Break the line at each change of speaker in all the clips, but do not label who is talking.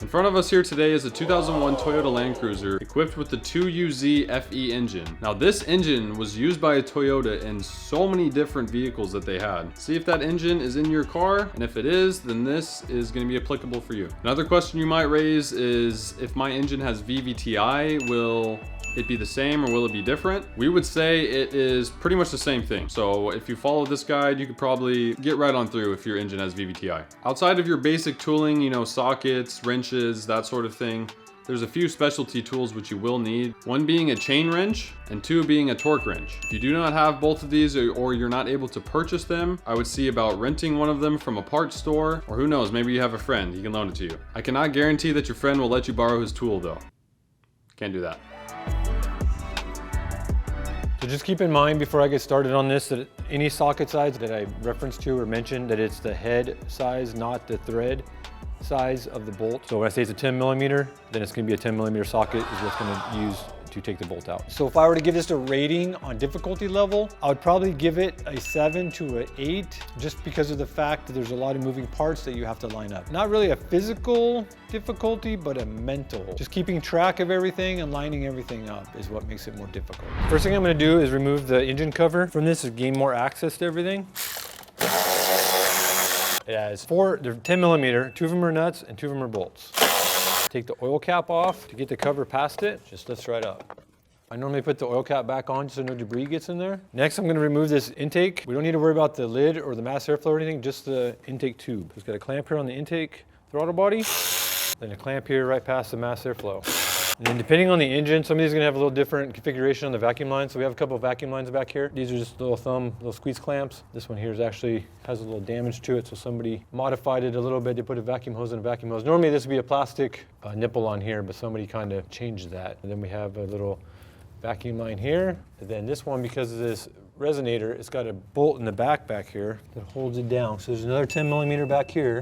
In front of us here today is a 2001 Toyota Land Cruiser equipped with the 2UZ-FE engine. Now this engine was used by Toyota in so many different vehicles that they had. See if that engine is in your car, and if it is, then this is going to be applicable for you. Another question you might raise is, if my engine has VVT-i, will it be the same or will it be different? We would say it is pretty much the same thing. So if you follow this guide, you could probably get right on through if your engine has VVT-i. Outside of your basic tooling, you know, sockets, wrenches, that sort of thing, there's a few specialty tools which you will need. One being a chain wrench and two being a torque wrench. If you do not have both of these or you're not able to purchase them, I would see about renting one of them from a parts store, or who knows, maybe you have a friend, he can loan it to you. I cannot guarantee that your friend will let you borrow his tool though. Can't do that.
So just keep in mind before I get started on this that any socket size that I referenced to or mentioned, that it's the head size, not the thread size of the bolt. So when I say it's a 10 millimeter, then it's gonna be a 10 millimeter socket is what's gonna use to take the bolt out. So if I were to give this a rating on difficulty level, I would probably give it a 7 to an 8, just because of the fact that there's a lot of moving parts that you have to line up. Not really a physical difficulty, but a mental. Just keeping track of everything and lining everything up is what makes it more difficult. First thing I'm gonna do is remove the engine cover from this to gain more access to everything. It has they're 10 millimeter, 2 of them are nuts and 2 of them are bolts. Take the oil cap off to get the cover past it, just lifts right up. I normally put the oil cap back on so no debris gets in there. Next, I'm gonna remove this intake. We don't need to worry about the lid or the mass airflow or anything, just the intake tube. It's got a clamp here on the intake throttle body, then a clamp here right past the mass airflow. And then depending on the engine, some of these are gonna have a little different configuration on the vacuum line. So we have a couple of vacuum lines back here. These are just little squeeze clamps. This one here has a little damage to it. So somebody modified it a little bit. They put a vacuum hose in a vacuum hose. Normally this would be a plastic nipple on here, but somebody kind of changed that. And then we have a little vacuum line here. And then this one, because of this resonator, it's got a bolt in the back here that holds it down. So there's another 10 millimeter back here.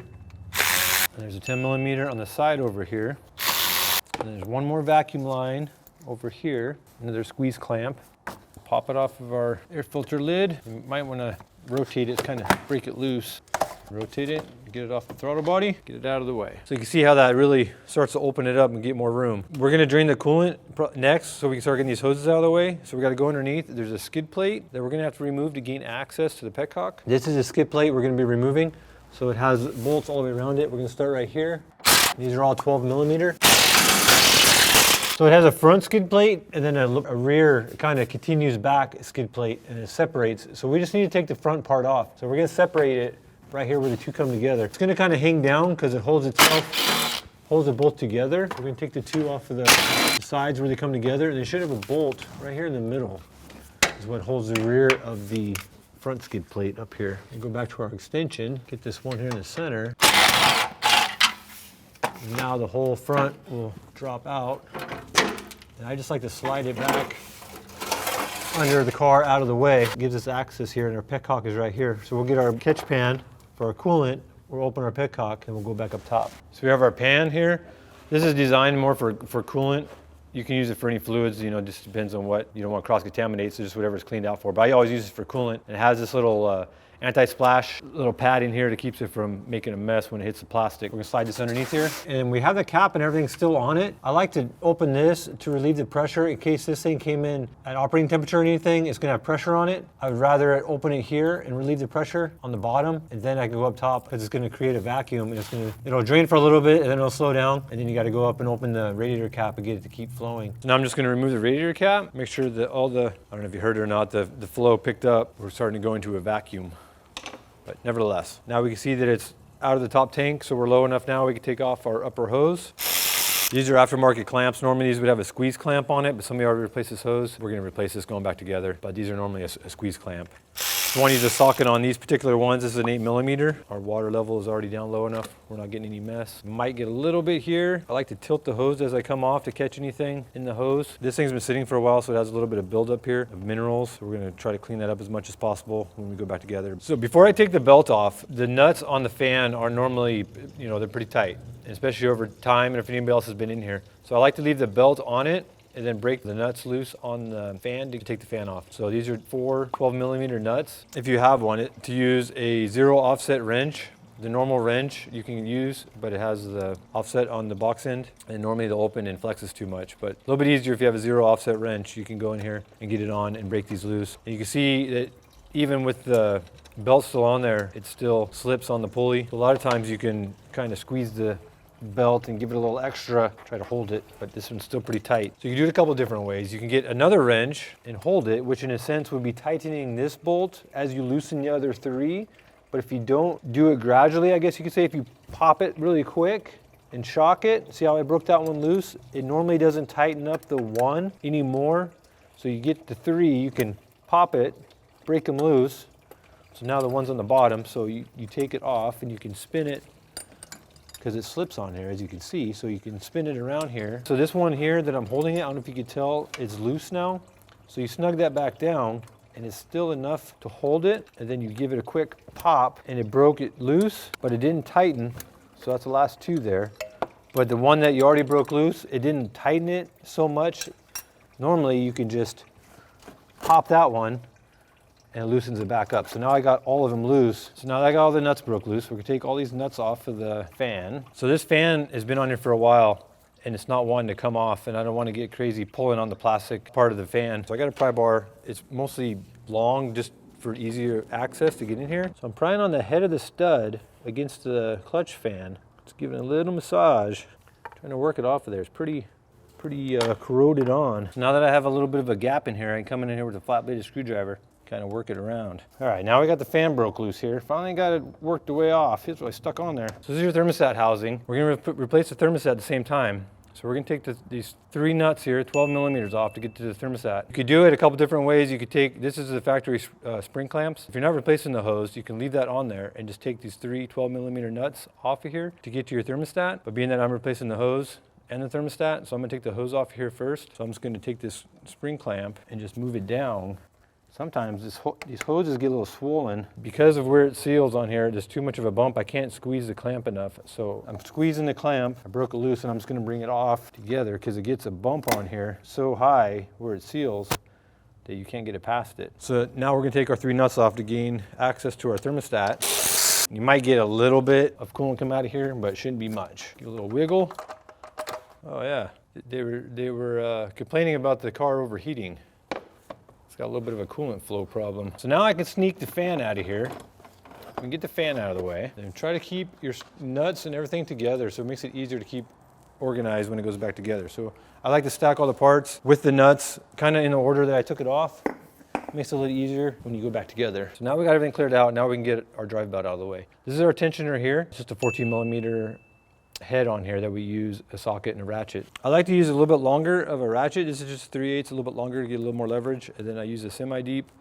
And there's a 10 millimeter on the side over here. And there's one more vacuum line over here, another squeeze clamp. Pop it off of our air filter lid. You might want to rotate it, kind of break it loose. Rotate it, get it off the throttle body, get it out of the way. So you can see how that really starts to open it up and get more room. We're going to drain the coolant next so we can start getting these hoses out of the way. So we got to go underneath. There's a skid plate that we're going to have to remove to gain access to the petcock. This is a skid plate we're going to be removing. So it has bolts all the way around it. We're going to start right here. These are all 12 millimeter. So it has a front skid plate and then a rear kind of continues back skid plate, and it separates. So we just need to take the front part off. So we're gonna separate it right here where the two come together. It's gonna kind of hang down because it holds it both together. We're gonna take the two off of the sides where they come together, and they should have a bolt right here in the middle. Is what holds the rear of the front skid plate up here. And go back to our extension, get this one here in the center. Now the whole front will drop out. And I just like to slide it back under the car out of the way. It gives us access here, and our petcock is right here. So we'll get our catch pan for our coolant. We'll open our petcock and we'll go back up top. So we have our pan here. This is designed more for coolant. You can use it for any fluids, you know, just depends on what you don't want to cross-contaminate, so just whatever it's cleaned out for. But I always use it for coolant. And it has this little anti-splash little pad in here that keeps it from making a mess when it hits the plastic. We're gonna slide this underneath here. And we have the cap and everything still on it. I like to open this to relieve the pressure in case this thing came in at operating temperature or anything, it's gonna have pressure on it. I would rather open it here and relieve the pressure on the bottom, and then I can go up top because it's gonna create a vacuum, and it'll drain for a little bit and then it'll slow down, and then you gotta go up and open the radiator cap and get it to keep flowing. So now I'm just gonna remove the radiator cap, make sure that all the, I don't know if you heard it or not, the flow picked up. We're starting to go into a vacuum. But nevertheless, now we can see that it's out of the top tank, so we're low enough now we can take off our upper hose. These are aftermarket clamps. Normally these would have a squeeze clamp on it, but somebody already replaced this hose. We're gonna replace this going back together, but these are normally a squeeze clamp. You want to use a socket on these particular ones. This is an 8 millimeter. Our water level is already down low enough. We're not getting any mess. Might get a little bit here. I like to tilt the hose as I come off to catch anything in the hose. This thing's been sitting for a while, so it has a little bit of buildup here of minerals. So we're gonna try to clean that up as much as possible when we go back together. So before I take the belt off, the nuts on the fan are normally, you know, they're pretty tight, especially over time and if anybody else has been in here. So I like to leave the belt on it and then break the nuts loose on the fan to take the fan off. So these are 4 12 millimeter nuts. If you have one, to use a 0 offset wrench the normal wrench you can use, but it has the offset on the box end, and normally they'll open and flexes too much. But a little bit easier if you have a 0 offset wrench. You can go in here and get it on and break these loose. And you can see that even with the belt still on there, it still slips on the pulley. So a lot of times you can kind of squeeze the belt and give it a little extra, try to hold it, but this one's still pretty tight. So you can do it a couple different ways. You can get another wrench and hold it, which in a sense would be tightening this bolt as you loosen the other 3. But if you don't do it gradually, I guess you could say, if you pop it really quick and shock it, see how I broke that one loose? It normally doesn't tighten up the 1 anymore. So you get the 3, you can pop it, break them loose. So now the one's on the bottom, so you take it off and you can spin it, because it slips on here, as you can see, so you can spin it around here. So this one here that I'm holding it, I don't know if you can tell, it's loose now. So you snug that back down, and it's still enough to hold it, and then you give it a quick pop, and it broke it loose, but it didn't tighten, so that's the last 2 there. But the one that you already broke loose, it didn't tighten it so much. Normally you can just pop that one, and it loosens it back up. So now I got all of them loose. So now that I got all the nuts broke loose, we're gonna take all these nuts off of the fan. So this fan has been on here for a while, and it's not wanting to come off, and I don't want to get crazy pulling on the plastic part of the fan. So I got a pry bar. It's mostly long, just for easier access to get in here. So I'm prying on the head of the stud against the clutch fan. It's giving it a little massage, trying to work it off of there. It's pretty corroded on. So now that I have a little bit of a gap in here, I can come in here with a flat bladed screwdriver, kind of work it around. All right, now we got the fan broke loose here. Finally got it worked the way off. It's really stuck on there. So this is your thermostat housing. We're gonna replace the thermostat at the same time. So we're gonna take these 3 nuts here, 12 millimeters off to get to the thermostat. You could do it a couple different ways. You could take, this is the factory spring clamps. If you're not replacing the hose, you can leave that on there and just take these 3 12 millimeter nuts off of here to get to your thermostat. But being that I'm replacing the hose and the thermostat, so I'm gonna take the hose off here first. So I'm just gonna take this spring clamp and just move it down. Sometimes these hoses get a little swollen. Because of where it seals on here, there's too much of a bump. I can't squeeze the clamp enough. So I'm squeezing the clamp, I broke it loose, and I'm just gonna bring it off together because it gets a bump on here so high where it seals that you can't get it past it. So now we're gonna take our 3 nuts off to gain access to our thermostat. You might get a little bit of coolant come out of here, but it shouldn't be much. Give a little wiggle. Oh yeah, they were complaining about the car overheating. Got a little bit of a coolant flow problem. So now I can sneak the fan out of here. We can get the fan out of the way. And try to keep your nuts and everything together so it makes it easier to keep organized when it goes back together. So I like to stack all the parts with the nuts kind of in the order that I took it off. It makes it a little easier when you go back together. So now we got everything cleared out. Now we can get our drive belt out of the way. This is our tensioner here. It's just a 14 millimeter head on here that we use a socket and a ratchet. I like to use a little bit longer of a ratchet. This is just 3/8, a little bit longer to get a little more leverage. And then I use a semi-deep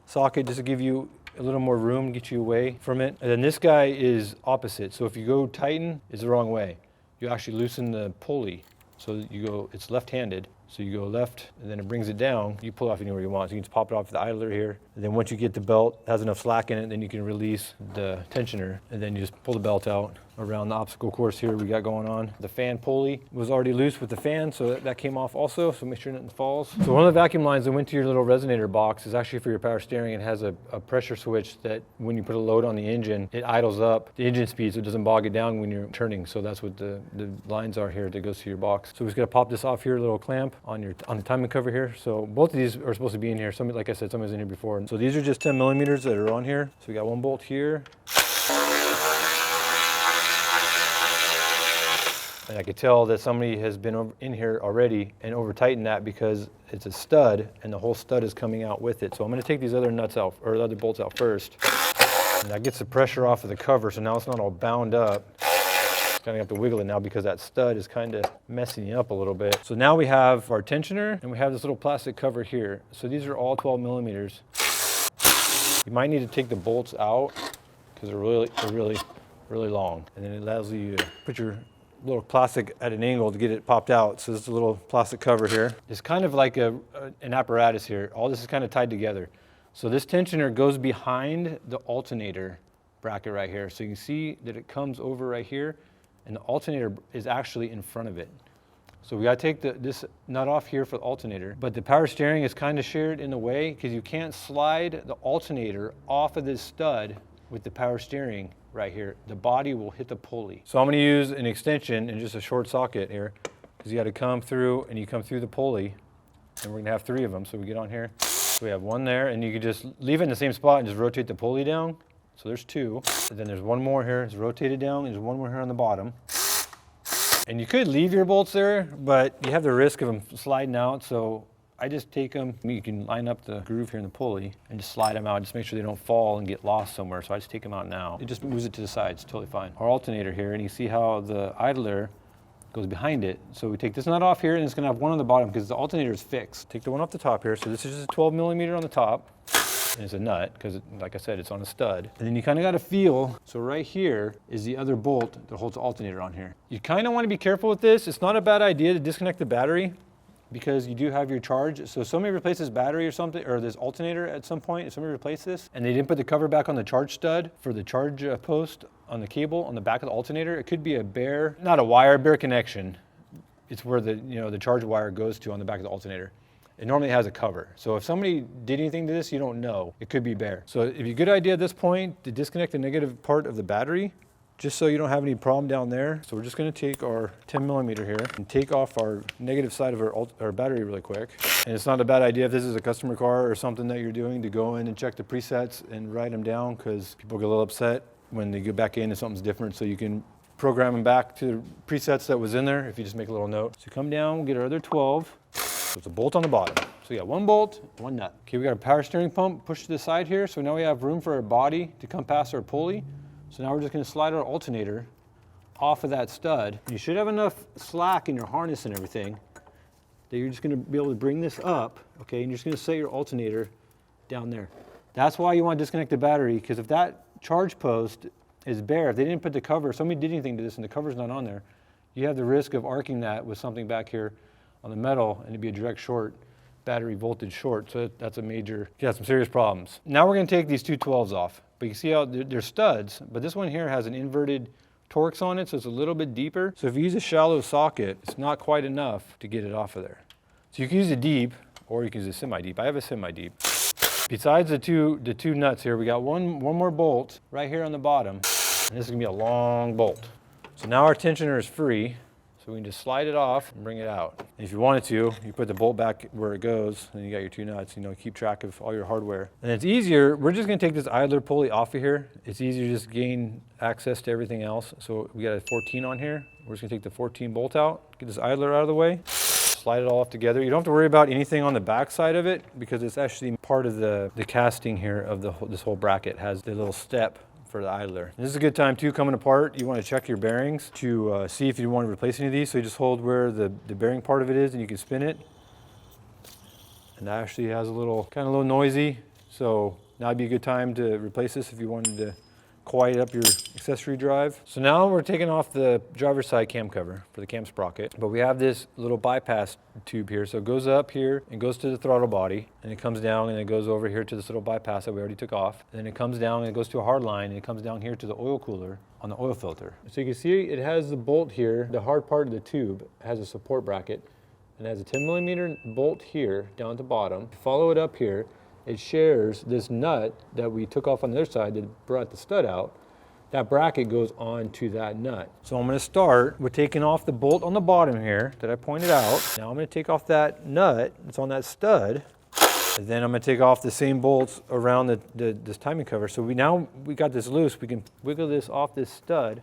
socket just to give you a little more room, get you away from it. And then this guy is opposite. So if you go tighten, it's the wrong way. You actually loosen the pulley. So you go, it's left-handed. So you go left, and then it brings it down. You pull off anywhere you want. So you can just pop it off the idler here. And then once you get the belt, has enough slack in it, then you can release the tensioner. And then you just pull the belt out around the obstacle course here we got going on. The fan pulley was already loose with the fan, so that came off also, so make sure nothing falls. So one of the vacuum lines that went to your little resonator box is actually for your power steering. It has a pressure switch that when you put a load on the engine, it idles up the engine speed so it doesn't bog it down when you're turning. So that's what the lines are here that goes to your box. So we just gotta pop this off here, a little clamp on the timing cover here. So both of these are supposed to be in here. Some, like I said, some was in here before. So these are just 10 millimeters that are on here. So we got 1 bolt here. And I could tell that somebody has been in here already and over tightened that because it's a stud and the whole stud is coming out with it. So I'm gonna take these other nuts out, or the other bolts out first. And that gets the pressure off of the cover, so now it's not all bound up. Kind of have to wiggle it now because that stud is kind of messing it up a little bit. So now we have our tensioner and we have this little plastic cover here. So these are all 12 millimeters. You might need to take the bolts out because they're really long. And then it allows you to put your little plastic at an angle to get it popped out. So this is a little plastic cover here. It's kind of like an apparatus here. All this is kind of tied together. So this tensioner goes behind the alternator bracket right here. So you can see that it comes over right here and the alternator is actually in front of it. So we gotta take this nut off here for the alternator, but the power steering is kind of shared in the way because you can't slide the alternator off of this stud with the power steering right here. The body will hit the pulley. So I'm gonna use an extension and just a short socket here, because you gotta come through and you come through the pulley, and we're gonna have 3 of them. So we get on here, so we have 1 there, and you can just leave it in the same spot and just rotate the pulley down. So there's 2, and then there's 1 more here, it's rotated down, and there's 1 more here on the bottom. And you could leave your bolts there, but you have the risk of them sliding out, so I just take them, you can line up the groove here in the pulley and just slide them out, just make sure they don't fall and get lost somewhere. So I just take them out now. It just moves it to the side, it's totally fine. Our alternator here, and you see how the idler goes behind it. So we take this nut off here, and it's gonna have 1 on the bottom because the alternator is fixed. Take the one off the top here. So this is just a 12 millimeter on the top, and it's a nut because, like I said, it's on a stud. And then you kind of got to feel, so right here is the other bolt that holds the alternator on here. You kind of want to be careful with this. It's not a bad idea to disconnect the battery, because you do have your charge. So if somebody replaced this battery or something, or this alternator at some point, if somebody replaced this and they didn't put the cover back on the charge stud for the charge post on the cable on the back of the alternator, it could be a bare, not a wire, bare connection. It's where the, the charge wire goes to on the back of the alternator. It normally has a cover. So if somebody did anything to this, you don't know. It could be bare. So it'd be a good idea at this point to disconnect the negative part of the battery, just so you don't have any problem down there. So we're just gonna take our 10 millimeter here and take off our negative side of our battery really quick. And it's not a bad idea if this is a customer car or something that you're doing to go in and check the presets and write them down, because people get a little upset when they go back in and something's different. So you can program them back to the presets that was in there if you just make a little note. So come down, we'll get our other 12. So it's a bolt on the bottom. So we got 1 bolt, 1 nut. Okay, we got a power steering pump pushed to the side here. So now we have room for our body to come past our pulley. So now we're just gonna slide our alternator off of that stud. You should have enough slack in your harness and everything that you're just gonna be able to bring this up, okay? And you're just gonna set your alternator down there. That's why you wanna disconnect the battery, because if that charge post is bare, if they didn't put the cover, somebody did anything to this and the cover's not on there, you have the risk of arcing that with something back here on the metal, and it'd be a direct short, battery voltage short. So that's a major, you got some serious problems. Now we're gonna take these 2 12s off. But you see how they're studs, but this one here has an inverted Torx on it, so it's a little bit deeper. So if you use a shallow socket, it's not quite enough to get it off of there. So you can use a deep, or you can use a semi-deep. I have a semi-deep. Besides the two nuts here, we got one more bolt right here on the bottom, and this is gonna be a long bolt. So now our tensioner is free, so we can just slide it off and bring it out. And if you wanted to, you put the bolt back where it goes, and you got your 2 nuts, keep track of all your hardware. And it's easier, we're just gonna take this idler pulley off of here. It's easier to just gain access to everything else. So we got a 14 on here. We're just gonna take the 14 bolt out, get this idler out of the way, slide it all off together. You don't have to worry about anything on the back side of it, because it's actually part of the casting here of this whole bracket. It has the little step for the idler. And this is a good time too, coming apart. You want to check your bearings to see if you want to replace any of these. So you just hold where the bearing part of it is, and you can spin it. And that actually has a little, kind of a little noisy. So now would be a good time to replace this if you wanted to quiet up your accessory drive. So now we're taking off the driver's side cam cover for the cam sprocket, but we have this little bypass tube here. So it goes up here and goes to the throttle body, and it comes down and it goes over here to this little bypass that we already took off. Then it comes down and it goes to a hard line, and it comes down here to the oil cooler on the oil filter. So you can see it has the bolt here. The hard part of the tube has a support bracket, and it has a 10 millimeter bolt here down at the bottom. Follow it up here. It shares this nut that we took off on the other side that brought the stud out. That bracket goes on to that nut. So I'm gonna start with taking off the bolt on the bottom here that I pointed out. Now I'm gonna take off that nut that's on that stud. And then I'm gonna take off the same bolts around this timing cover. So we got this loose, we can wiggle this off this stud.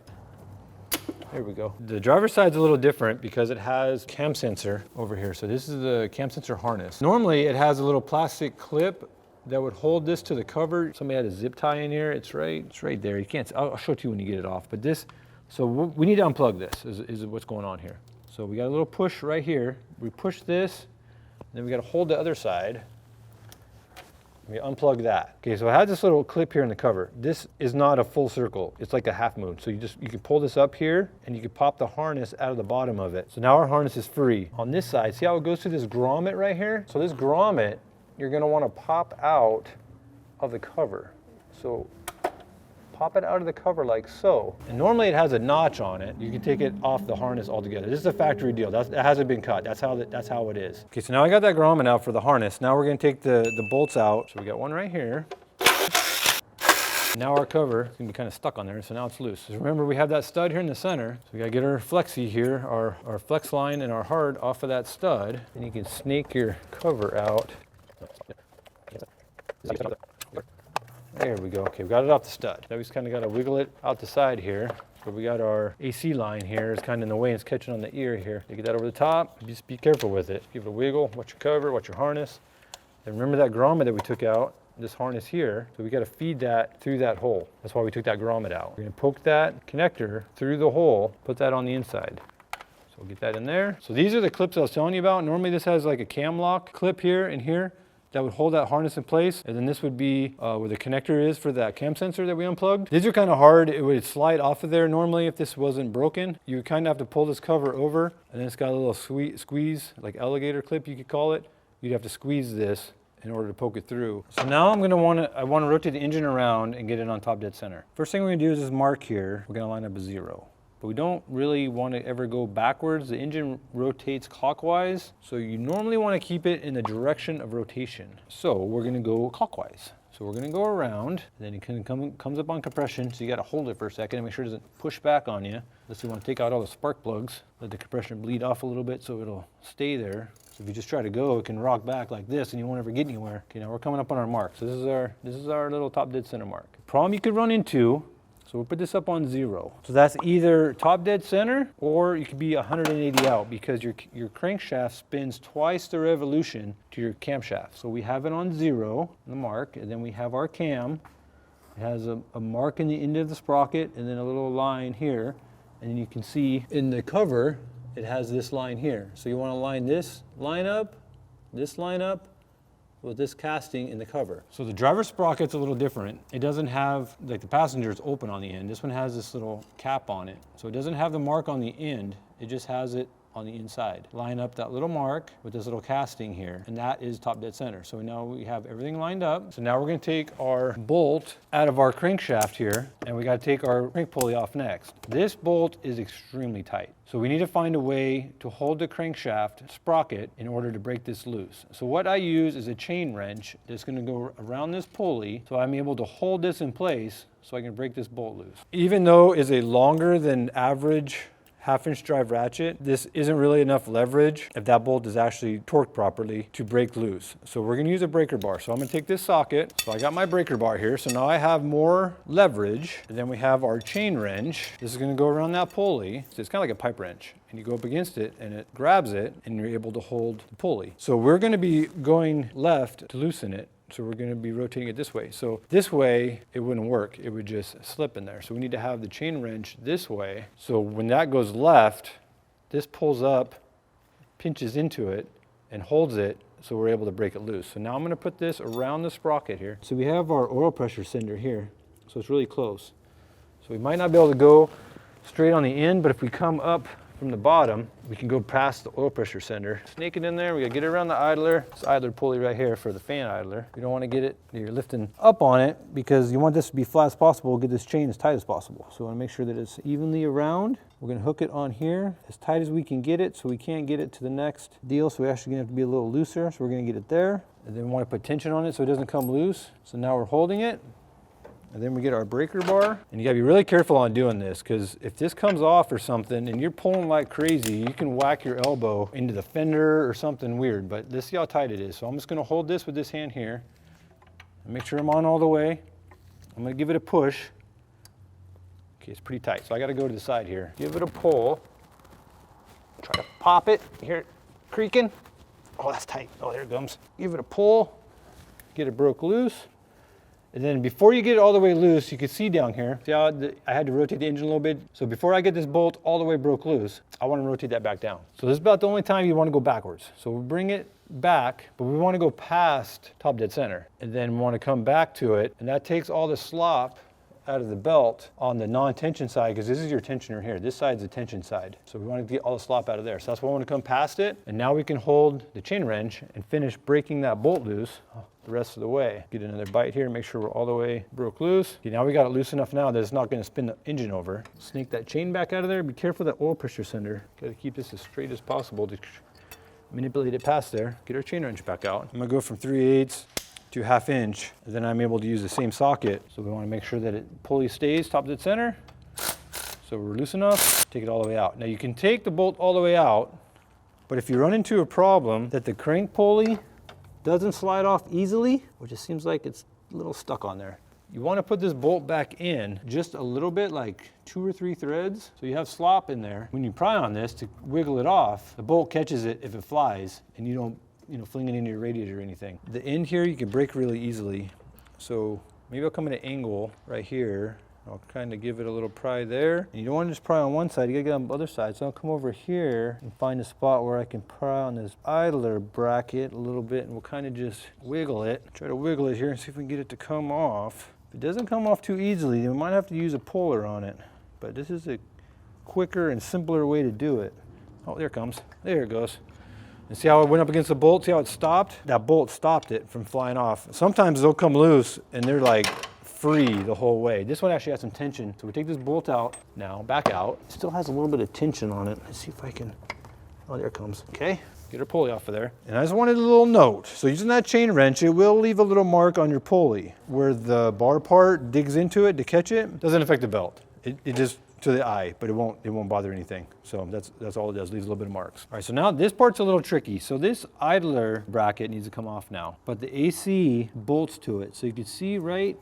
There we go. The driver's side's a little different because it has cam sensor over here. So this is the cam sensor harness. Normally it has a little plastic clip that would hold this to the cover. Somebody had a zip tie in here. It's right there. You can't, I'll show it to you when you get it off. But this, so we need to unplug this is what's going on here. So we got a little push right here. We push this, and then we got to hold the other side. We unplug that. Okay, so it has this little clip here in the cover. This is not a full circle. It's like a half moon. So you can pull this up here, and you can pop the harness out of the bottom of it. So now our harness is free. On this side, see how it goes through this grommet right here? So this grommet, you're gonna wanna pop out of the cover. So pop it out of the cover like so. And normally it has a notch on it. You can take it off the harness altogether. This is a factory deal. That hasn't been cut. That's how it is. Okay, so now I got that grommet out for the harness. Now we're gonna take the bolts out. So we got one right here. Now our cover is gonna be kind of stuck on there, so now it's loose. So remember, we have that stud here in the center, so we gotta get our flexi here, our flex line and our hard off of that stud, and you can snake your cover out. There we go. Okay, we got it off the stud. Now we just kind of got to wiggle it out the side here. So we got our AC line here. It's kind of in the way. It's catching on the ear here. You get that over the top. Just be careful with it. Give it a wiggle. Watch your cover. Watch your harness. And remember that grommet that we took out. This harness here. So we got to feed that through that hole. That's why we took that grommet out. We're going to poke that connector through the hole. Put that on the inside. So we'll get that in there. So these are the clips I was telling you about. Normally this has like a cam lock clip here and here that would hold that harness in place, and then this would be where the connector is for that cam sensor that we unplugged. These are kind of hard. It would slide off of there normally if this wasn't broken. You would kind of have to pull this cover over, and then it's got a little squeeze, like alligator clip you could call it. You'd have to squeeze this in order to poke it through. So now I want to rotate the engine around and get it on top dead center. First thing we're gonna do is this mark here. We're gonna line up a 0. But we don't really want to ever go backwards. The engine rotates clockwise, so you normally want to keep it in the direction of rotation. So we're going to go clockwise. So we're going to go around, and then it comes up on compression, so you got to hold it for a second and make sure it doesn't push back on you. Unless you want to take out all the spark plugs, let the compression bleed off a little bit so it'll stay there. So if you just try to go, it can rock back like this and you won't ever get anywhere. Okay, now we're coming up on our mark. So this is our little top dead center mark. The problem you could run into, so we'll put this up on 0. So that's either top dead center or you could be 180 out because your crankshaft spins twice the revolution to your camshaft. So we have it on 0, the mark, and then we have our cam. It has a mark in the end of the sprocket and then a little line here. And then you can see in the cover, it has this line here. So you want to line this line up with this casting in the cover. So the driver's sprocket's a little different. It doesn't have, like the passenger's open on the end. This one has this little cap on it. So it doesn't have the mark on the end. It just has it on the inside. Line up that little mark with this little casting here, and that is top dead center. So now we have everything lined up. So now we're gonna take our bolt out of our crankshaft here, and we gotta take our crank pulley off next. This bolt is extremely tight. So we need to find a way to hold the crankshaft sprocket in order to break this loose. So what I use is a chain wrench that's gonna go around this pulley, so I'm able to hold this in place so I can break this bolt loose. Even though it's a longer than average 1/2-inch drive ratchet, this isn't really enough leverage if that bolt is actually torqued properly to break loose. So we're gonna use a breaker bar. So I'm gonna take this socket. So I got my breaker bar here. So now I have more leverage. And then we have our chain wrench. This is gonna go around that pulley. So it's kind of like a pipe wrench. And you go up against it and it grabs it and you're able to hold the pulley. So we're gonna be going left to loosen it. So we're going to be rotating it this way. So this way, it wouldn't work. It would just slip in there. So we need to have the chain wrench this way. So when that goes left, this pulls up, pinches into it, and holds it so we're able to break it loose. So now I'm going to put this around the sprocket here. So we have our oil pressure sender here. So it's really close. So we might not be able to go straight on the end, but if we come up from the bottom, we can go past the oil pressure sender. Snake it in there, we gotta get it around the idler. This idler pulley right here for the fan idler. You don't wanna get it, you're lifting up on it because you want this to be flat as possible, get this chain as tight as possible. So we wanna make sure that it's evenly around. We're gonna hook it on here as tight as we can get it so we can't get it to the next deal. So we're actually gonna have to be a little looser. So we're gonna get it there. And then we wanna put tension on it so it doesn't come loose. So now we're holding it. And then we get our breaker bar. And you gotta be really careful on doing this because if this comes off or something and you're pulling like crazy, you can whack your elbow into the fender or something weird, but let's see how tight it is. So I'm just gonna hold this with this hand here and make sure I'm on all the way. I'm gonna give it a push. Okay, it's pretty tight. So I gotta go to the side here. Give it a pull. Try to pop it. You hear it creaking? Oh, that's tight. Oh, there it comes. Give it a pull. Get it broke loose. And then before you get it all the way loose, you can see down here, see how I had to rotate the engine a little bit? So before I get this bolt all the way broke loose, I want to rotate that back down. So this is about the only time you want to go backwards. So we bring it back, but we want to go past top dead center. And then we want to come back to it. And that takes all the slop out of the belt on the non-tension side, because this is your tensioner here. This side's the tension side. So we want to get all the slop out of there. So that's why I want to come past it. And now we can hold the chain wrench and finish breaking that bolt loose the rest of the way. Get another bite here, make sure we're all the way broke loose. Okay, now we got it loose enough now that it's not going to spin the engine over. Snake that chain back out of there. Be careful of that oil pressure sender. Got to keep this as straight as possible to manipulate it past there. Get our chain wrench back out. I'm going to go from 3/8 to 1/2 inch, and then I'm able to use the same socket. So we want to make sure that it pulley stays top dead center. So we're loose enough, take it all the way out. Now you can take the bolt all the way out, but if you run into a problem that the crank pulley doesn't slide off easily, which it seems like it's a little stuck on there, you want to put this bolt back in just a little bit, like 2 or 3 threads, so you have slop in there. When you pry on this to wiggle it off, the bolt catches it if it flies, and you don't fling it into your radiator or anything. The end here you can break really easily, so maybe I'll come at an angle right here. I'll kind of give it a little pry there. And you don't want to just pry on one side, you gotta get on the other side. So I'll come over here and find a spot where I can pry on this idler bracket a little bit, and we'll kind of just wiggle it. Try to wiggle it here and see if we can get it to come off. If it doesn't come off too easily, then we might have to use a puller on it. But this is a quicker and simpler way to do it. Oh, there it comes. There it goes. And see how it went up against the bolt? See how it stopped? That bolt stopped it from flying off. Sometimes they'll come loose and they're like free the whole way. This one actually has some tension. So we take this bolt out now, back out. It still has a little bit of tension on it. Let's see if I can, oh, there it comes. Okay, get our pulley off of there. And I just wanted a little note. So using that chain wrench, it will leave a little mark on your pulley. Where the bar part digs into it to catch it, doesn't affect the belt. It just, to the eye, but it won't bother anything. So that's all it does, leaves a little bit of marks. All right, so now this part's a little tricky. So this idler bracket needs to come off now, but the AC bolts to it. So you can see right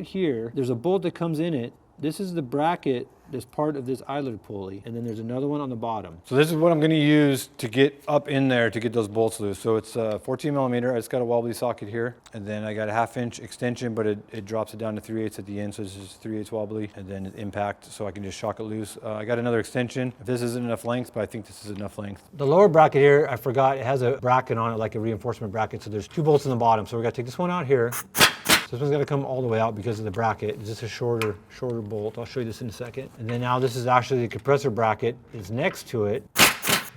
here, there's a bolt that comes in it. This is the bracket that's part of this idler pulley, and then there's another one on the bottom. So this is what I'm gonna use to get up in there to get those bolts loose. So it's 14 millimeter, I just got a wobbly socket here, and then I got a 1/2 inch extension, but it drops it down to 3/8 at the end, so it's just 3/8 wobbly, and then impact, so I can just shock it loose. I got another extension. If this isn't enough length, but I think this is enough length. The lower bracket here, I forgot, it has a bracket on it, like a reinforcement bracket, so there's 2 bolts in the bottom. So we gotta take this one out here. This one's got to come all the way out because of the bracket. It's just a shorter bolt. I'll show you this in a second. And then now this is actually the compressor bracket is next to it.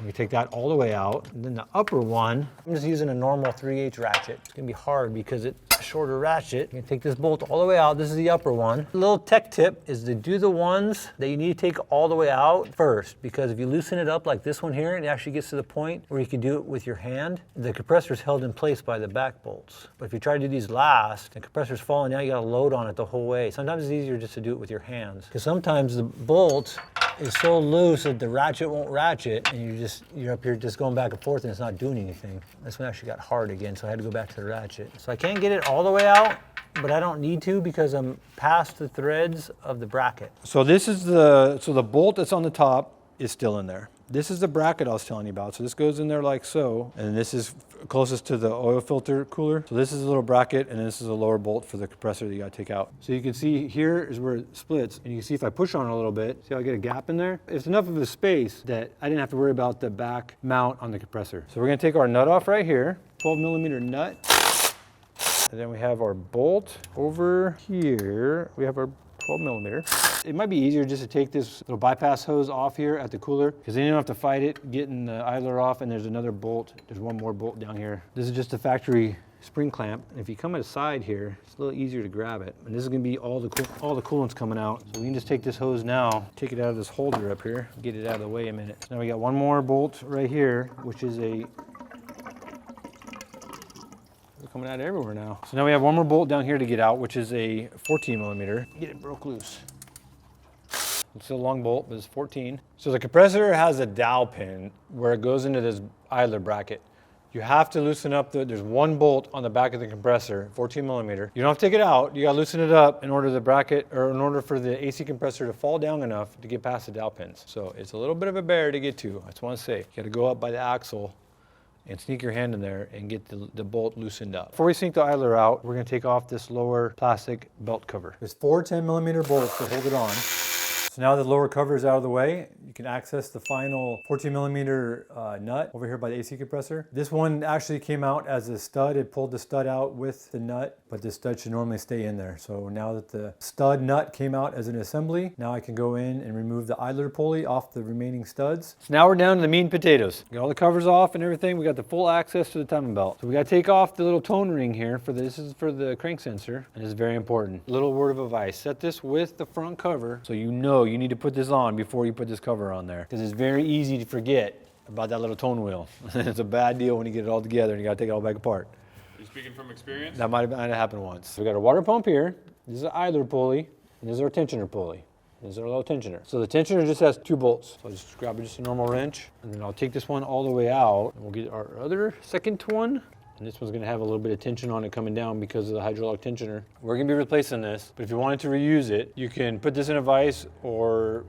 We take that all the way out. And then the upper one, I'm just using a normal 3/8 ratchet. It's gonna be hard because it's a shorter ratchet. You can take this bolt all the way out. This is the upper one. A little tech tip is to do the ones that you need to take all the way out first, because if you loosen it up like this one here, it actually gets to the point where you can do it with your hand. The compressor is held in place by the back bolts. But if you try to do these last, the compressor's falling down, you got to load on it the whole way. Sometimes it's easier just to do it with your hands, because sometimes the bolt is so loose that the ratchet won't ratchet, and you're up here just going back and forth and it's not doing anything. This one actually got hard again, so I had to go back to the ratchet. So I can't get it all the way out, but I don't need to because I'm past the threads of the bracket. So this is the bolt that's on the top is still in there. This is the bracket I was telling you about. So this goes in there like so, and this is closest to the oil filter cooler. So this is a little bracket, and this is a lower bolt for the compressor that you gotta take out. So you can see here is where it splits, and you can see if I push on it a little bit, see how I get a gap in there? It's enough of a space that I didn't have to worry about the back mount on the compressor. So we're gonna take our nut off right here, 12 millimeter nut. And then we have our bolt over here. We have our 12 millimeter. It might be easier just to take this little bypass hose off here at the cooler, because then you don't have to fight it getting the idler off, and there's another bolt. There's one more bolt down here. This is just a factory spring clamp. And if you come at the side here, it's a little easier to grab it. And this is gonna be all the coolant's coming out. So we can just take this hose now, take it out of this holder up here, get it out of the way a minute. So now we got one more bolt right here, which is coming out everywhere now. So now we have one more bolt down here to get out, which is a 14 millimeter. Get it broke loose. It's a long bolt, but it's 14. So the compressor has a dowel pin where it goes into this idler bracket. You have to loosen up there's one bolt on the back of the compressor, 14 millimeter. You don't have to take it out. You gotta loosen it up in order for the AC compressor to fall down enough to get past the dowel pins. So it's a little bit of a bear to get to. I just wanna say, you gotta go up by the axle and sneak your hand in there and get the bolt loosened up. Before we sink the idler out, we're gonna take off this lower plastic belt cover. There's 4 10 millimeter bolts to hold it on. So now the lower cover is out of the way, you can access the final 14 millimeter nut over here by the AC compressor. This one actually came out as a stud. It pulled the stud out with the nut, but the stud should normally stay in there. So now that the stud nut came out as an assembly, now I can go in and remove the idler pulley off the remaining studs. So now we're down to the meat and potatoes. Got all the covers off and everything. We got the full access to the timing belt. So we gotta take off the little tone ring here this is for the crank sensor, and it's very important. Little word of advice, set this with the front cover so you know you need to put this on before you put this cover on there, because it's very easy to forget about that little tone wheel. It's a bad deal when you get it all together and you gotta take it all back apart.
Are you speaking from experience?
That might have happened once. So we got our water pump here. This is an idler pulley, and this is our tensioner pulley. This is our low tensioner. So the tensioner just has 2 bolts. So I'll just grab just a normal wrench, and then I'll take this one all the way out, and we'll get our other second one. And this one's gonna have a little bit of tension on it coming down because of the hydraulic tensioner. We're gonna be replacing this, but if you wanted to reuse it, you can put this in a vise or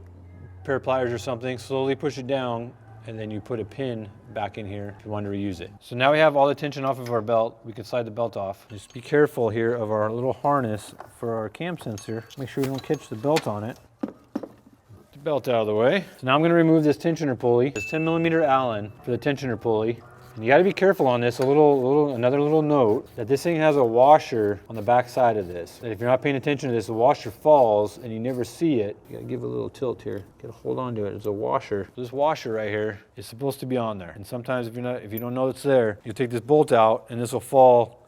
a pair of pliers or something, slowly push it down, and then you put a pin back in here if you want to reuse it. So now we have all the tension off of our belt. We can slide the belt off. Just be careful here of our little harness for our cam sensor. Make sure we don't catch the belt on it. Get the belt out of the way. So now I'm gonna remove this tensioner pulley. This 10mm Allen for the tensioner pulley. And you gotta be careful on this. Another little note, that this thing has a washer on the back side of this. And if you're not paying attention to this, the washer falls and you never see it. You gotta give it a little tilt here. You gotta hold on to it. It's a washer. This washer right here is supposed to be on there. And sometimes if you don't know it's there, you'll take this bolt out and this will fall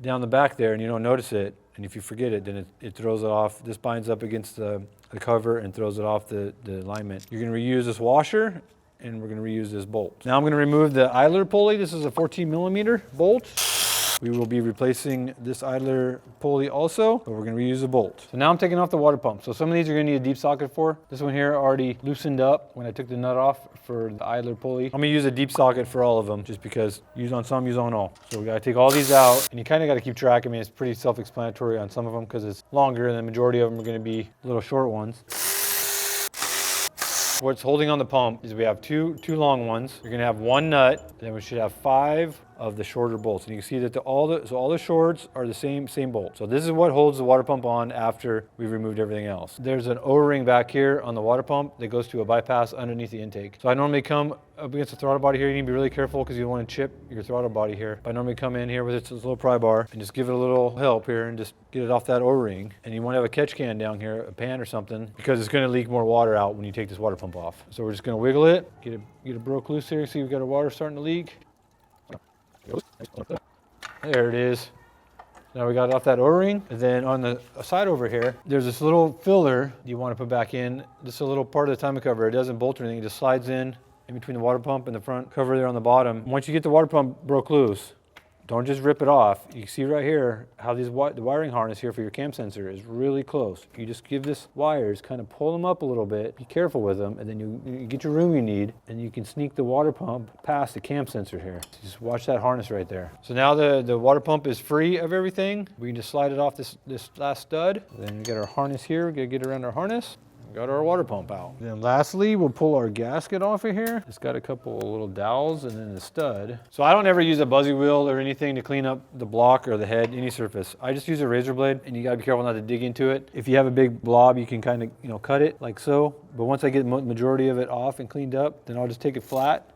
down the back there and you don't notice it. And if you forget it, then it throws it off. This binds up against the cover and throws it off the alignment. You're gonna reuse this washer, and we're going to reuse this bolt. Now I'm going to remove the idler pulley. This is a 14mm bolt. We will be replacing this idler pulley also, but we're going to reuse the bolt. So now I'm taking off the water pump. So some of these are going to need a deep socket for. This one here already loosened up when I took the nut off for the idler pulley. I'm going to use a deep socket for all of them just because use on some, use on all. So we got to take all these out, and you kind of got to keep track. I mean, it's pretty self-explanatory on some of them because it's longer and the majority of them are going to be little short ones. What's holding on the pump is we have two long ones. You're gonna have 1 nut, then we should have 5 of the shorter bolts. And you can see that all the shorts are the same bolt. So this is what holds the water pump on after we've removed everything else. There's an O-ring back here on the water pump that goes to a bypass underneath the intake. So I normally come up against the throttle body here. You need to be really careful because you don't want to chip your throttle body here. But I normally come in here with this little pry bar and just give it a little help here and just get it off that O-ring. And you want to have a catch can down here, a pan or something, because it's going to leak more water out when you take this water pump off. So we're just going to wiggle it, get it broke loose here. See, we've got our water starting to leak. There it is. Now we got it off that O-ring. And then on the side over here, there's this little filler you want to put back in. This is a little part of the timing cover. It doesn't bolt or anything. It just slides in between the water pump and the front cover there on the bottom. Once you get the water pump broke loose, don't just rip it off. You can see right here how the wiring harness here for your cam sensor is really close. You just give this wires, kind of pull them up a little bit, be careful with them, and then you get your room you need, and you can sneak the water pump past the cam sensor here. So just watch that harness right there. So now the water pump is free of everything. We can just slide it off this last stud. Then we got our harness here. We gotta get around our harness. Got our water pump out. Then lastly, we'll pull our gasket off of here. It's got a couple of little dowels and then the stud. So I don't ever use a buzzy wheel or anything to clean up the block or the head, any surface. I just use a razor blade, and you gotta be careful not to dig into it. If you have a big blob, you can kind of, cut it like so. But once I get the majority of it off and cleaned up, then I'll just take it flat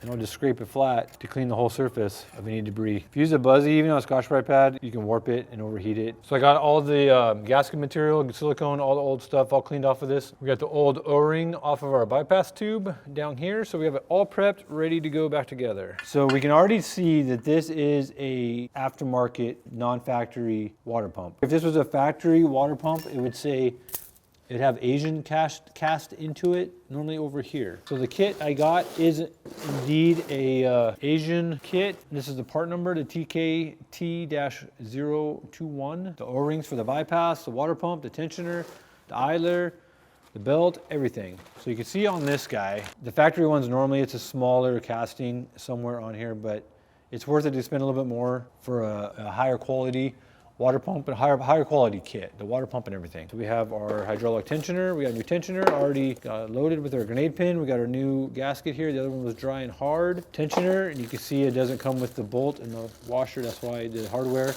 and I'll just scrape it flat to clean the whole surface of any debris. If you use a buzzy, even on a Scotch-Brite pad, you can warp it and overheat it. So I got all the gasket material, silicone, all the old stuff all cleaned off of this. We got the old O-ring off of our bypass tube down here. So we have it all prepped, ready to go back together. So we can already see that this is a aftermarket, non-factory water pump. If this was a factory water pump, it would say it'd have Asian cast into it, normally over here. So the kit I got is indeed a Asian kit. This is the part number, the TKT-021. The O-rings for the bypass, the water pump, the tensioner, the idler, the belt, everything. So you can see on this guy, the factory ones, normally it's a smaller casting somewhere on here, but it's worth it to spend a little bit more for a higher quality water pump and higher quality kit, the water pump and everything. So we have our hydraulic tensioner. We got a new tensioner already loaded with our grenade pin. We got our new gasket here. The other one was dry and hard. Tensioner, and you can see it doesn't come with the bolt and the washer. That's why the hardware,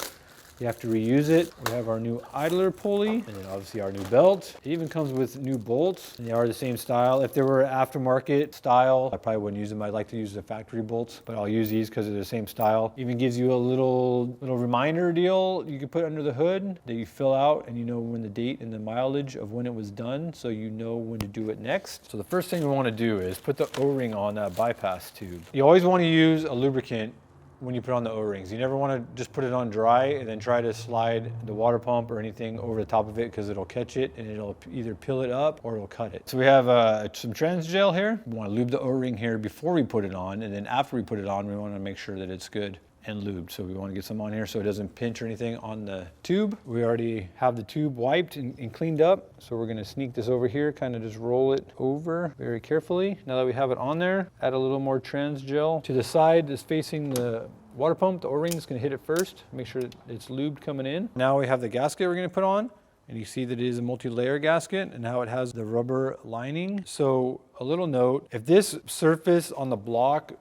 you have to reuse it. We have our new idler pulley, and then obviously our new belt. It even comes with new bolts, and they are the same style. If they were aftermarket style, I probably wouldn't use them. I'd like to use the factory bolts, but I'll use these because they're the same style. Even gives you a little reminder deal you can put under the hood that you fill out, and you know when the date and the mileage of when it was done, so you know when to do it next. So the first thing we want to do is put the O-ring on that bypass tube. You always want to use a lubricant when you put on the O-rings. You never want to just put it on dry and then try to slide the water pump or anything over the top of it, because it'll catch it and it'll either peel it up or it'll cut it. So we have some trans gel here. We want to lube the O-ring here before we put it on, and then after we put it on, we want to make sure that it's good. and lubed. So we want to get some on here so it doesn't pinch or anything on the tube. We already have the tube wiped and cleaned up. So we're going to sneak this over here, kind of just roll it over very carefully. Now that we have it on there, add a little more trans gel. To the side that's facing the water pump, the O-ring is going to hit it first. Make sure it's lubed coming in. Now we have the gasket we're going to put on. And you see that it is a multi-layer gasket and how it has the rubber lining. So a little note, if this surface on the block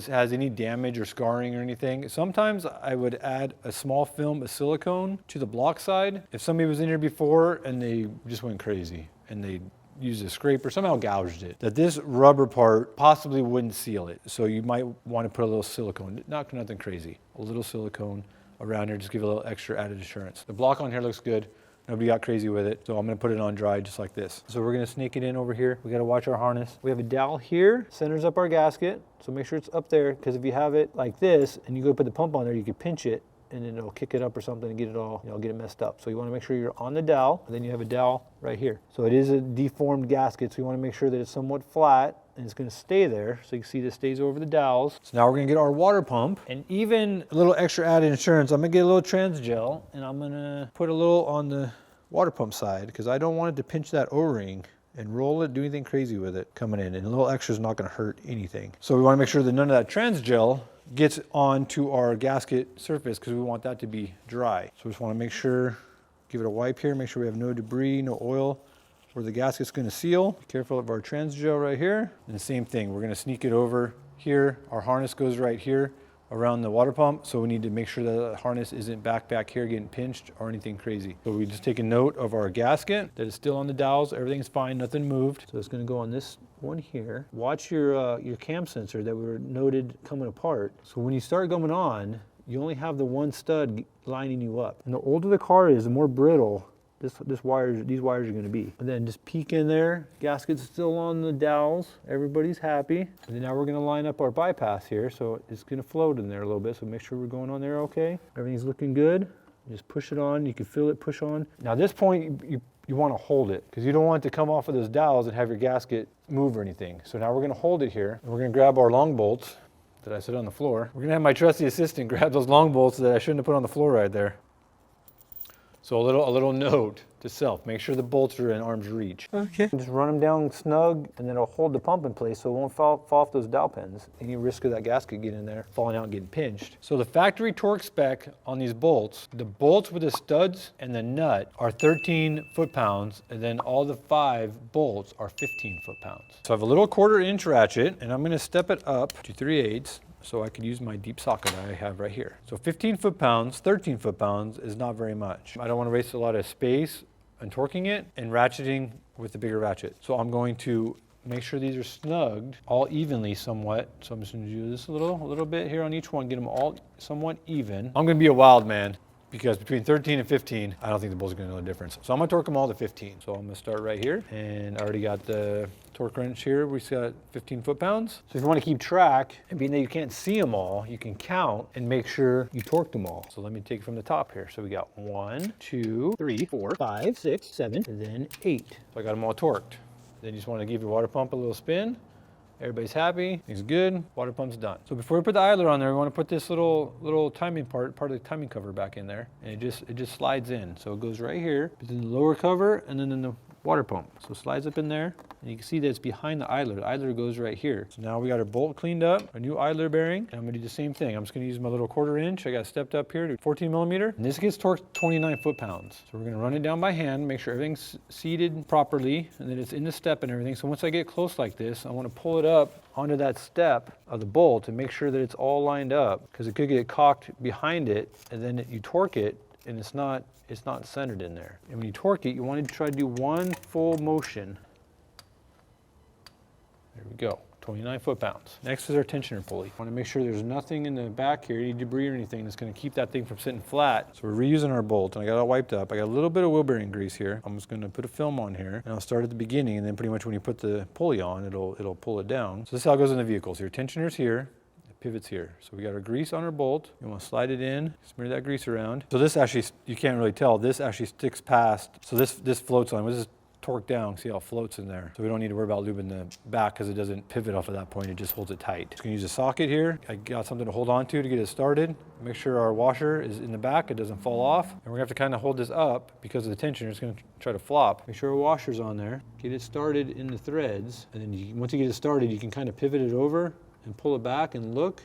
has any damage or scarring or anything, sometimes I would add a small film of silicone to the block side. If somebody was in here before and they just went crazy and they used a scraper, somehow gouged it, that this rubber part possibly wouldn't seal it. So you might want to put a little silicone, nothing crazy, a little silicone around here, just give it a little extra added assurance. The block on here looks good. Nobody got crazy with it, so I'm gonna put it on dry just like this. So we're gonna sneak it in over here. We gotta watch our harness. We have a dowel here, centers up our gasket, so make sure it's up there, because if you have it like this and you go put the pump on there, you could pinch it and then it'll kick it up or something and get it all, get it messed up. So you wanna make sure you're on the dowel, and then you have a dowel right here. So it is a deformed gasket, so you wanna make sure that it's somewhat flat and it's gonna stay there. So you can see this stays over the dowels. So now we're gonna get our water pump, and even a little extra added insurance, I'm gonna get a little trans gel and I'm gonna put a little on the water pump side, because I don't want it to pinch that O-ring and roll it, do anything crazy with it coming in, and a little extra is not gonna hurt anything. So we wanna make sure that none of that trans gel gets onto our gasket surface, because we want that to be dry. So we just wanna make sure, give it a wipe here, make sure we have no debris, no oil where the gasket's gonna seal. Be careful of our trans gel right here. And the same thing, we're gonna sneak it over here. Our harness goes right here around the water pump, so we need to make sure that the harness isn't back here getting pinched or anything crazy. So we just take a note of our gasket, that it's still on the dowels, everything's fine, nothing moved. So it's gonna go on this one here. Watch your cam sensor that we noted coming apart. So when you start going on, you only have the one stud lining you up. And the older the car is, the more brittle these wires are going to be. And then just peek in there, gasket's still on the dowels, everybody's happy. And then now we're going to line up our bypass here, so it's going to float in there a little bit, so make sure we're going on there okay. Everything's looking good. Just push it on, you can feel it push on. Now at this point, you want to hold it, because you don't want it to come off of those dowels and have your gasket move or anything. So now we're going to hold it here, and we're going to grab our long bolts that I set on the floor. We're going to have my trusty assistant grab those long bolts that I shouldn't have put on the floor right there. So a little note to self, make sure the bolts are in arm's reach. Okay. Just run them down snug, and then it'll hold the pump in place so it won't fall off those dowel pins. Any risk of that gasket getting in there, falling out and getting pinched. So the factory torque spec on these bolts, the bolts with the studs and the nut are 13 foot-pounds, and then all the 5 bolts are 15 foot-pounds. So I have a little 1/4 inch ratchet, and I'm gonna step it up to 3/8. So I could use my deep socket I have right here. So 15 foot-pounds, 13 foot-pounds is not very much. I don't want to waste a lot of space on torquing it and ratcheting with the bigger ratchet. So I'm going to make sure these are snugged all evenly somewhat. So I'm just going to do this a little bit here on each one, get them all somewhat even. I'm going to be a wild man, because between 13 and 15, I don't think the bolts are going to know the difference. So I'm going to torque them all to 15. So I'm going to start right here, and I already got the torque wrench here. We've got 15 foot-pounds. So if you want to keep track, and being that you can't see them all, you can count and make sure you torque them all. So let me take it from the top here. So we got 1, 2, 3, 4, 5, 6, 7, and then 8. So I got them all torqued. Then you just want to give your water pump a little spin. Everybody's happy, things good, water pump's done. So before we put the idler on there, we want to put this little timing part of the timing cover back in there, and it just slides in. So it goes right here, between the lower cover and then in the water pump. So it slides up in there, and you can see that it's behind the idler. The idler goes right here. So now we got our bolt cleaned up, a new idler bearing, and I'm gonna do the same thing. I'm just gonna use my little 1/4 inch. I got stepped up here to 14 millimeter, and this gets torqued 29 foot-pounds. So we're gonna run it down by hand, make sure everything's seated properly, and that it's in the step and everything. So once I get close like this, I wanna pull it up onto that step of the bolt and make sure that it's all lined up, because it could get cocked behind it, and then you torque it, and it's not centered in there. And when you torque it, you want to try to do one full motion. There we go, 29 foot-pounds. Next is our tensioner pulley. Want to make sure there's nothing in the back here, any debris or anything that's going to keep that thing from sitting flat. So we're reusing our bolt, and I got it all wiped up. I got a little bit of wheel bearing grease here. I'm just going to put a film on here, and I'll start at the beginning, and then pretty much when you put the pulley on, it'll pull it down. So this is how it goes in the vehicle. So your tensioner's here. Pivots here. So we got our grease on our bolt. You want to slide it in, smear that grease around. So this actually, you can't really tell, this actually sticks past. So this floats on. This is torqued down. See how it floats in there. So we don't need to worry about lubing the back because it doesn't pivot off at that point. It just holds it tight. Just gonna use a socket here. I got something to hold on to get it started. Make sure our washer is in the back. It doesn't fall off. And we're gonna have to kind of hold this up because of the tensioner. It's gonna try to flop. Make sure our washer's on there. Get it started in the threads. And then once you get it started, you can kind of pivot it over and pull it back and look.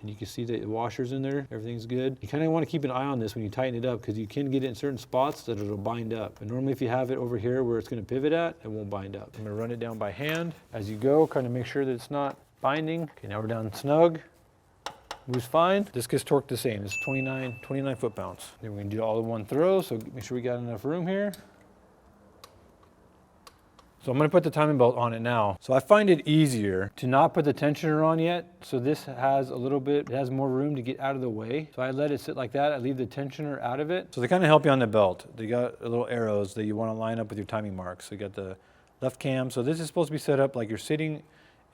And you can see that the washer's in there, everything's good. You kind of want to keep an eye on this when you tighten it up because you can get it in certain spots that it'll bind up. And normally if you have it over here where it's going to pivot at, it won't bind up. I'm going to run it down by hand as you go, kind of make sure that it's not binding. Okay, now we're down snug. Moves fine. This gets torqued the same. It's 29 foot-pounds. Then we're going to do it all in one throw, so make sure we got enough room here. So I'm going to put the timing belt on it now. So I find it easier to not put the tensioner on yet. So this has a little bit, it has more room to get out of the way. So I let it sit like that. I leave the tensioner out of it. So they kind of help you on the belt. They got little arrows that you want to line up with your timing marks. So you got the left cam. So this is supposed to be set up like you're sitting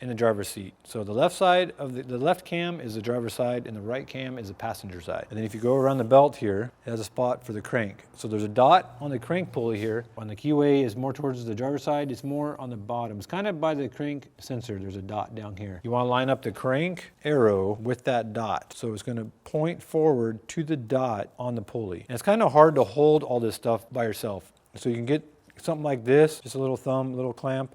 in the driver's seat. So the left side of the left cam is the driver's side and the right cam is the passenger side. And then if you go around the belt here, it has a spot for the crank. So there's a dot on the crank pulley here. On the keyway is more towards the driver's side. It's more on the bottom. It's kind of by the crank sensor. There's a dot down here. You want to line up the crank arrow with that dot. So it's going to point forward to the dot on the pulley. And it's kind of hard to hold all this stuff by yourself. So you can get something like this, just a little thumb, little clamp.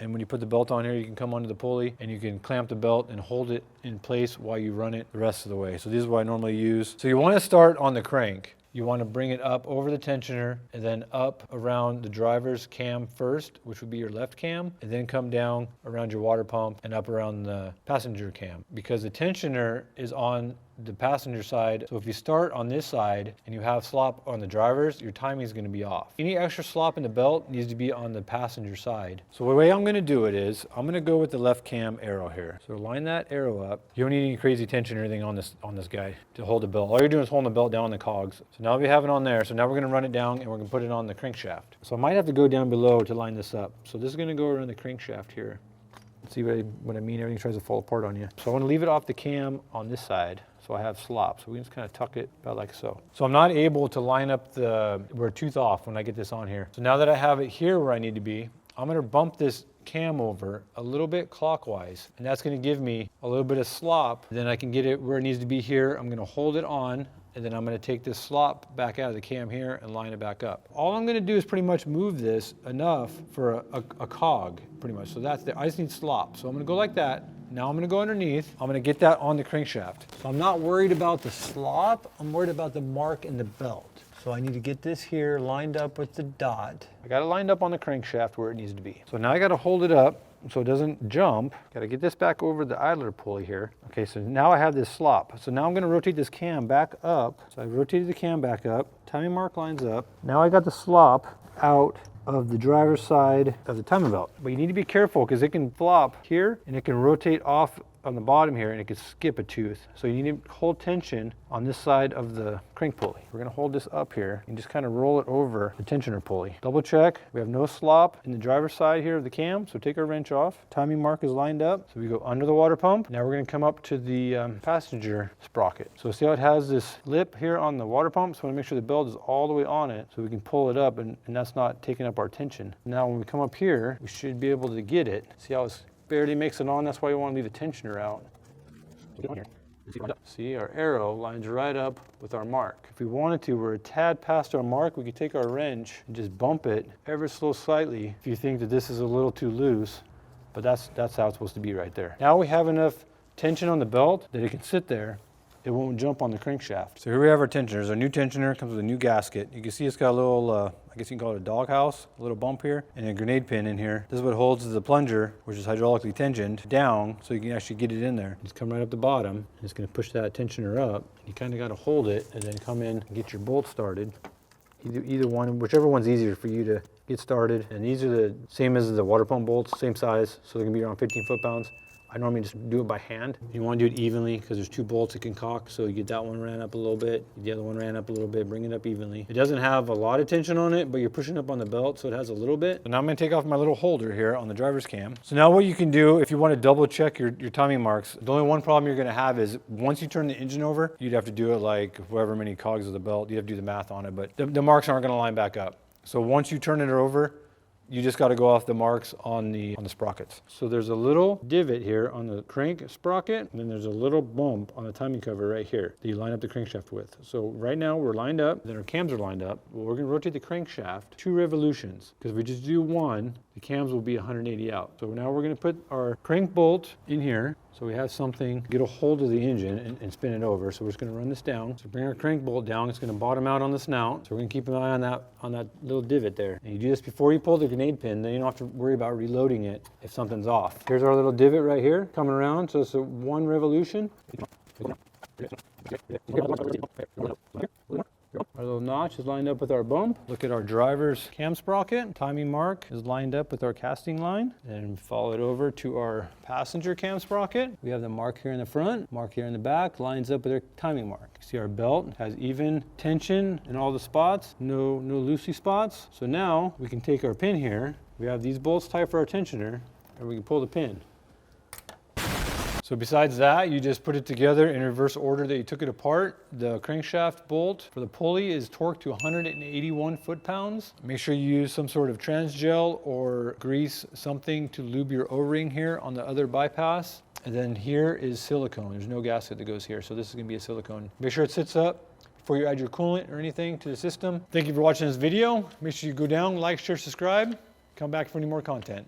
And when you put the belt on here, you can come onto the pulley and you can clamp the belt and hold it in place while you run it the rest of the way. So this is what I normally use. So you want to start on the crank. You want to bring it up over the tensioner and then up around the driver's cam first, which would be your left cam, and then come down around your water pump and up around the passenger cam. Because the tensioner is on the passenger side, so if you start on this side and you have slop on the driver's, your timing is going to be off. Any extra slop in the belt needs to be on the passenger side. So the way I'm going to do it is, I'm going to go with the left cam arrow here. So line that arrow up. You don't need any crazy tension or anything on this guy to hold the belt. All you're doing is holding the belt down on the cogs. So now we have it on there. So now we're going to run it down and we're going to put it on the crankshaft. So I might have to go down below to line this up. So this is going to go around the crankshaft here. See what I mean? Everything tries to fall apart on you. So I want to leave it off the cam on this side. So I have slop. So we can just kind of tuck it about like so. So I'm not able to line up we're a tooth off when I get this on here. So now that I have it here where I need to be, I'm going to bump this cam over a little bit clockwise. And that's going to give me a little bit of slop. Then I can get it where it needs to be here. I'm going to hold it on. And then I'm going to take this slop back out of the cam here and line it back up. All I'm going to do is pretty much move this enough for a cog, pretty much. So that's I just need slop. So I'm going to go like that. Now I'm going to go underneath. I'm going to get that on the crankshaft. So I'm not worried about the slop. I'm worried about the mark in the belt. So I need to get this here lined up with the dot. I got it lined up on the crankshaft where it needs to be. So now I got to hold it up so it doesn't jump. Got to get this back over the idler pulley here. Okay, so now I have this slop. So now I'm going to rotate this cam back up. So I rotated the cam back up. Timing mark lines up. Now I got the slop out of the driver's side of the timing belt. But you need to be careful because it can flop here and it can rotate off on the bottom here and it could skip a tooth. So you need to hold tension on this side of the crank pulley. We're going to hold this up here and just kind of roll it over the tensioner pulley. Double check. We have no slop in the driver's side here of the cam, so take our wrench off. Timing mark is lined up. So we go under the water pump. Now we're going to come up to the passenger sprocket. So see how it has this lip here on the water pump? So we want to make sure the belt is all the way on it so we can pull it up and that's not taking up our tension. Now when we come up here, we should be able to get it. See how it's barely makes it on? That's why you want to leave the tensioner out. See, our arrow lines right up with our mark. If we wanted to, we're a tad past our mark, we could take our wrench and just bump it ever so slightly if you think that this is a little too loose, but that's how it's supposed to be right there. Now we have enough tension on the belt that it can sit there. It won't jump on the crankshaft. So here we have our tensioners. Our new tensioner comes with a new gasket. You can see it's got a little, I guess you can call it a doghouse, a little bump here, and a grenade pin in here. This is what holds the plunger, which is hydraulically tensioned, down so you can actually get it in there. Just come right up the bottom, and it's gonna push that tensioner up. You kinda gotta hold it, and then come in and get your bolt started. Either one, whichever one's easier for you to get started. And these are the same as the water pump bolts, same size, so they're gonna be around 15 foot-pounds. I normally just do it by hand. You want to do it evenly because there's two bolts it can cock. So you get that one ran up a little bit, the other one ran up a little bit, bring it up evenly. It doesn't have a lot of tension on it, but you're pushing up on the belt, so it has a little bit. So now I'm going to take off my little holder here on the driver's cam. So now what you can do if you want to double check your timing marks, the only one problem you're going to have is once you turn the engine over, you'd have to do it like however many cogs of the belt. You have to do the math on it, but the marks aren't going to line back up. So once you turn it over, you just got to go off the marks on the sprockets. So there's a little divot here on the crank sprocket, and then there's a little bump on the timing cover right here that you line up the crankshaft with. So right now we're lined up, then our cams are lined up. Well, we're going to rotate the crankshaft 2 revolutions, because if we just do 1, the cams will be 180 out. So now we're going to put our crank bolt in here, so we have something, get a hold of the engine and spin it over. So we're just going to run this down. So bring our crank bolt down. It's going to bottom out on the snout. So we're going to keep an eye on that little divot there. And you do this before you pull the grenade pin. Then you don't have to worry about reloading it if something's off. Here's our little divot right here coming around. So it's a 1 revolution. Our little notch is lined up with our bump. Look at our driver's cam sprocket. Timing mark is lined up with our casting line. And follow it over to our passenger cam sprocket. We have the mark here in the front, mark here in the back, lines up with our timing mark. You see our belt has even tension in all the spots, no loosey spots. So now we can take our pin here. We have these bolts tight for our tensioner, and we can pull the pin. So besides that, you just put it together in reverse order that you took it apart. The crankshaft bolt for the pulley is torqued to 181 foot-pounds. Make sure you use some sort of trans gel or grease something to lube your O-ring here on the other bypass. And then here is silicone. There's no gasket that goes here, so this is going to be a silicone. Make sure it sits up before you add your coolant or anything to the system. Thank you for watching this video. Make sure you go down, like, share, subscribe. Come back for any more content.